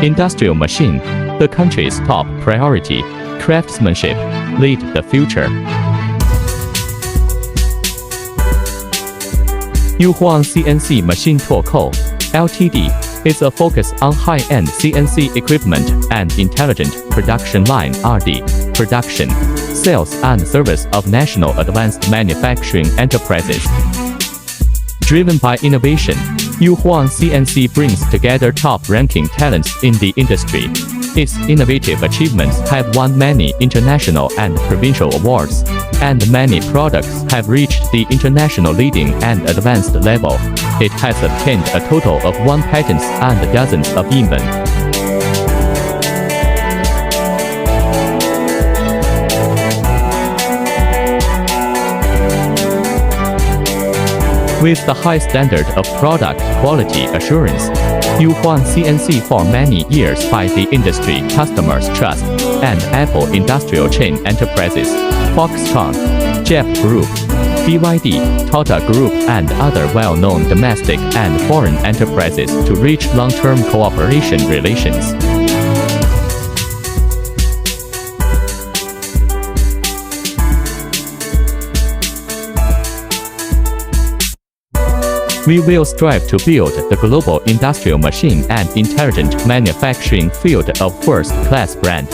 Industrial machine, the country's top priority. Craftsmanship, lead the future. YUHUAN CNC Machine Tool Co., Ltd. is a focus on high-end CNC equipment and intelligent production line (RD) production, sales and service of national advanced manufacturing enterprises. Driven by innovation, YUHUAN CNC brings together top-ranking talents in the industry. Its innovative achievements have won many international and provincial awards, and many products have reached the international leading and advanced level. It has obtained a total of 1 patents and dozens of invents. With the high standard of product quality assurance, YUHUAN CNC for many years by the industry customers' trust, and Apple Industrial Chain Enterprises, Foxconn, Jeff Group, BYD, Tata Group and other well-known domestic and foreign enterprises to reach long-term cooperation relations. We will strive to build the global industrial machine and intelligent manufacturing field of first-class brand.